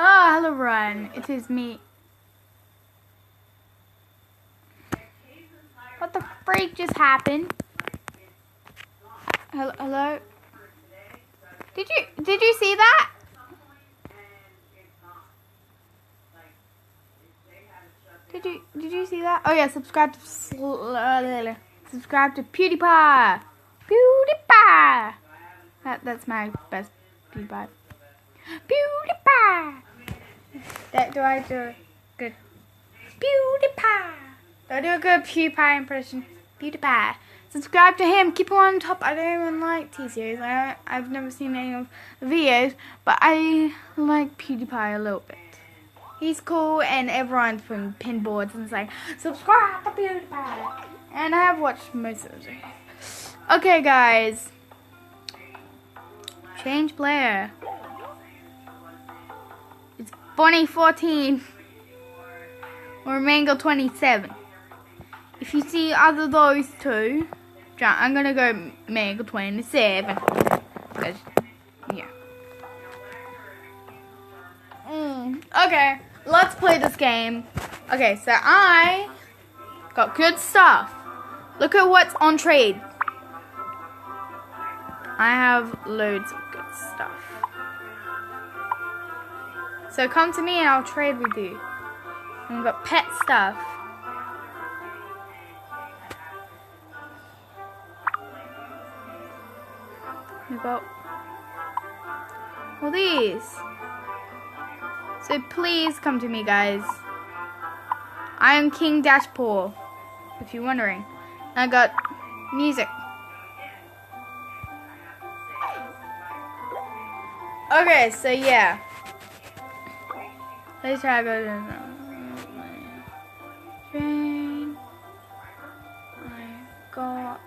Oh, hello everyone. It is me. What the freak just happened? Hello? Did you see that? Did you see that? Oh yeah, subscribe to PewDiePie. PewDiePie. That's my best PewDiePie. PewDiePie. Do I do a good PewDiePie? Do I do a good PewDiePie impression? PewDiePie. Subscribe to him. Keep him on top. I don't even like T-Series. I've never seen any of the videos, but I like PewDiePie a little bit. He's cool, and everyone's putting pin boards and saying, subscribe to PewDiePie. And I have watched most of those videos. Okay, guys. Change player. It's Bonnie 14 or Mango 27. If you see either of those two, I'm gonna go Mango 27. Cause, yeah. Okay, let's play this game. Okay, so I got good stuff. Look at what's on trade. I have loads of good stuff. So come to me and I'll trade with you. And we've got pet stuff. We've got all these. So please come to me, guys. I am King Dashpool, if you're wondering. I got music. Okay, so yeah. Let's try to go to train. I got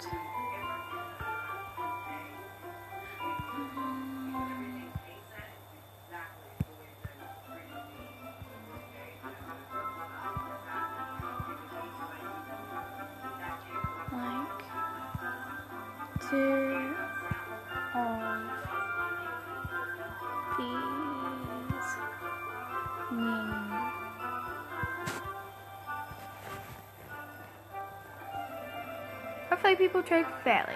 two of these hopefully people trade fairly.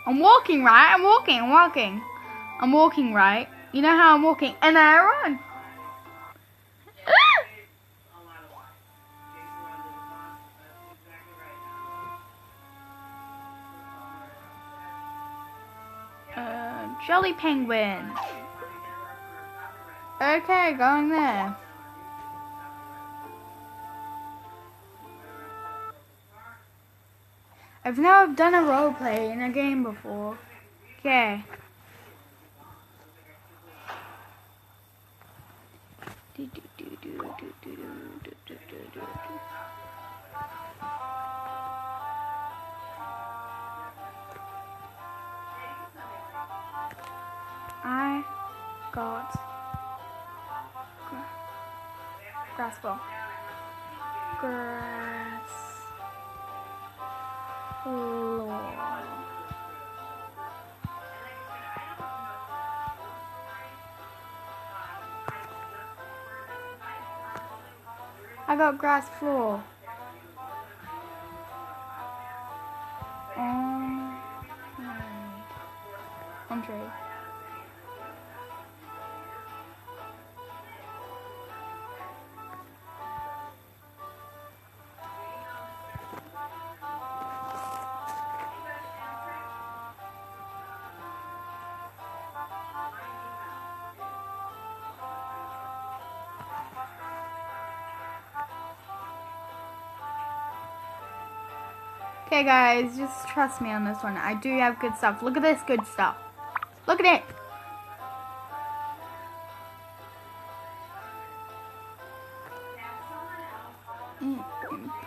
I'm walking, right? I'm walking, right? You know how I'm walking, and I run. Jolly penguin. Okay, going there. I've never done a roleplay in a game before. Okay. I got grass ball. Grass floor. I got grass floor. On trade. Okay guys, just trust me on this one. I do have good stuff. Look at this good stuff. Look at it.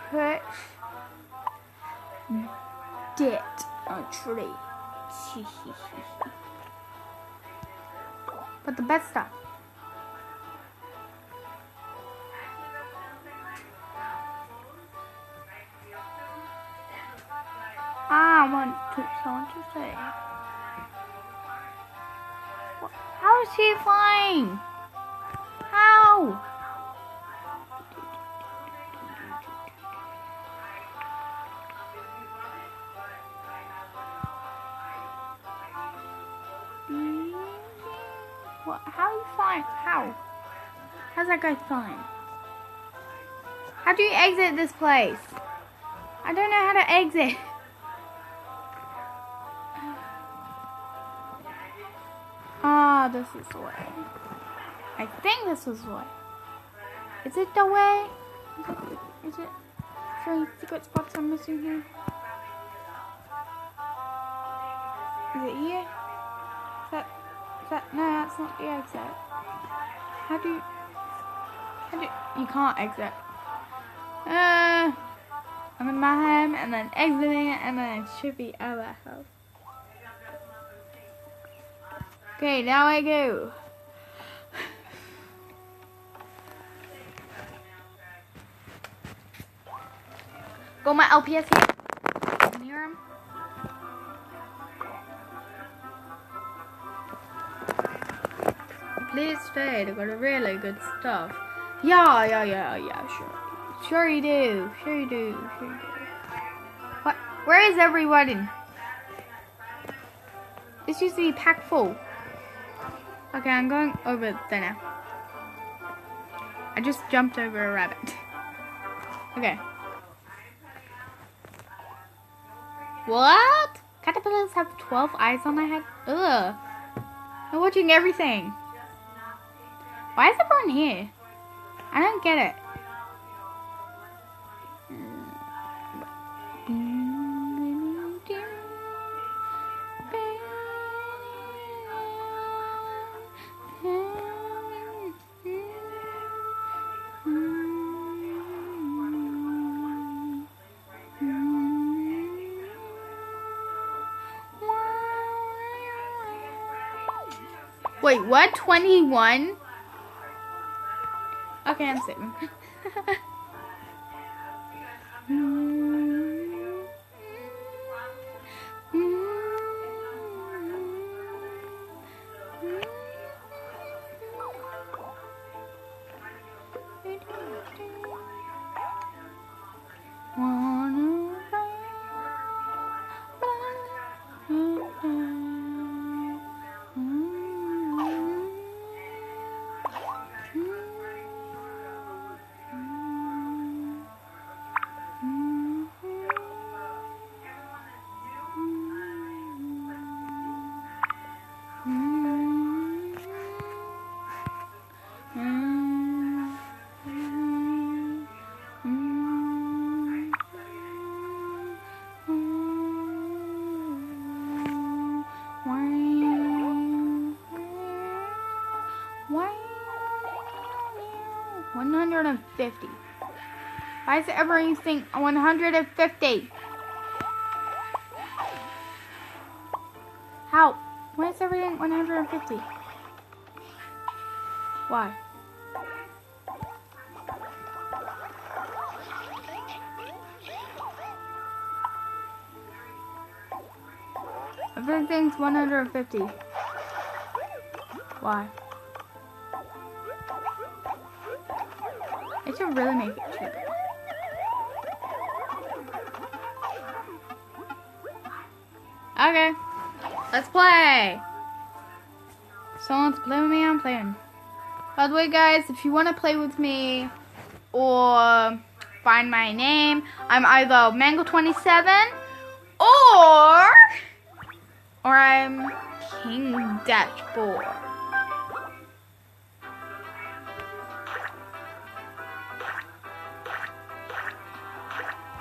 Put it on tree. But the best stuff. someone to say. How is she flying? How? What? How are you flying? How? How's that guy flying? How do you exit this place? I don't know how to exit. Ah, this is the way. I think this is the way. Is it the way? Is it? Is there any secret spots I'm missing here? Is it here? Is that, no, that's not the exit. How do you can't exit. I'm in my home and then exiting it and then it should be out of that house. Okay, now I go. Go my LPS here. Can you hear him? Please stay, they got a really good stuff. Yeah, sure. Sure you do. What? Where is everyone? This used to be packed full. Okay, I'm going over there now. I just jumped over a rabbit. Okay. What? Caterpillars have 12 eyes on their head? Ugh. I'm watching everything. Why is everyone here? I don't get it. Wait, what? 21? Okay, I'm saving. $150. Why is everyone saying 150? How? Why is everything 150? Why? Everything's 150. Why? It should really make it cheaper. Okay, let's play. Someone's playing with me, I'm playing. By the way, guys, if you want to play with me or find my name, I'm either Mango27 or I'm King Dashboard.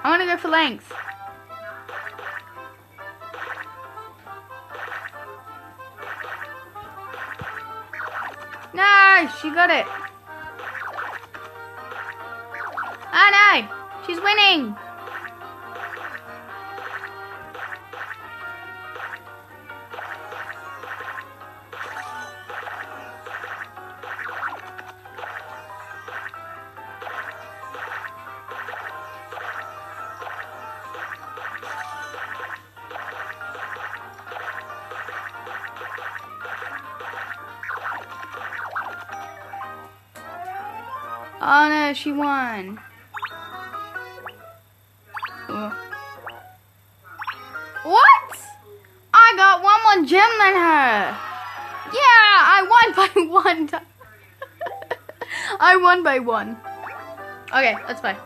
I want to go for length. No, she got it. Oh no, she's winning. Oh no, she won. What? I got one more gem than her. Yeah, I won by one. I won by one. Okay, let's play.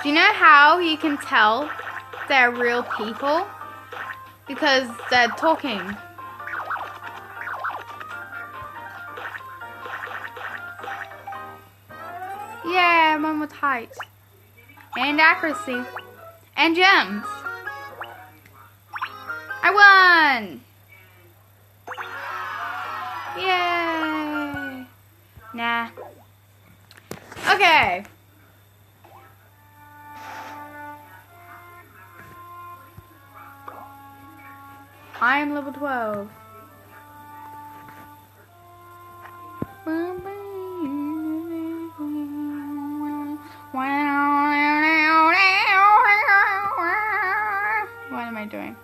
Do you know how you can tell they're real people? Because they're talking. Yeah, one with height. And accuracy. And gems. I won! Yay! Nah. Okay. I am level 12. What am I doing?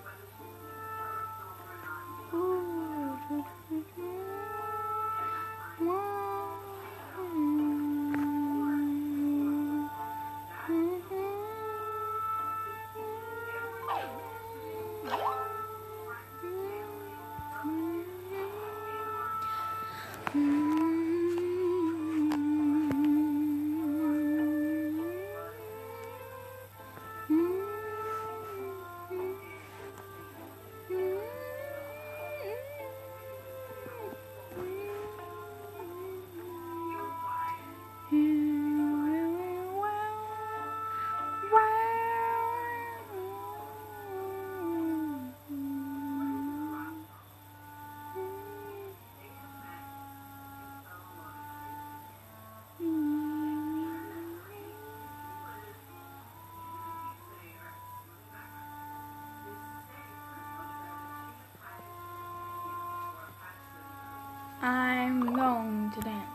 I'm going to dance.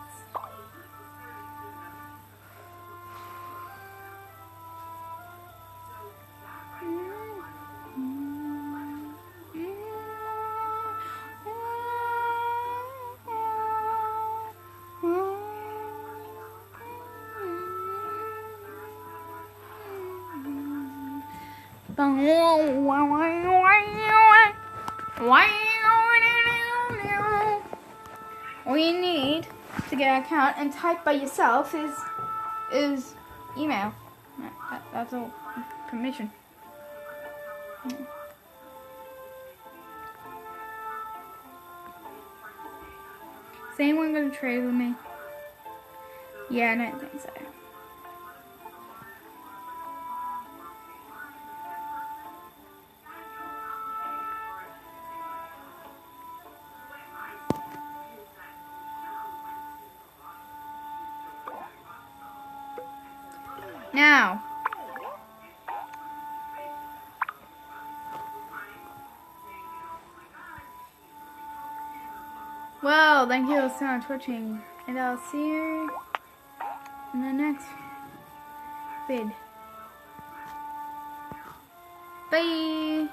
All you need to get an account and type by yourself is email. That's all. Permission. Is anyone gonna trade with me? Yeah, I don't think so. Now, well, thank you so much for watching, and I'll see you in the next vid. Bye.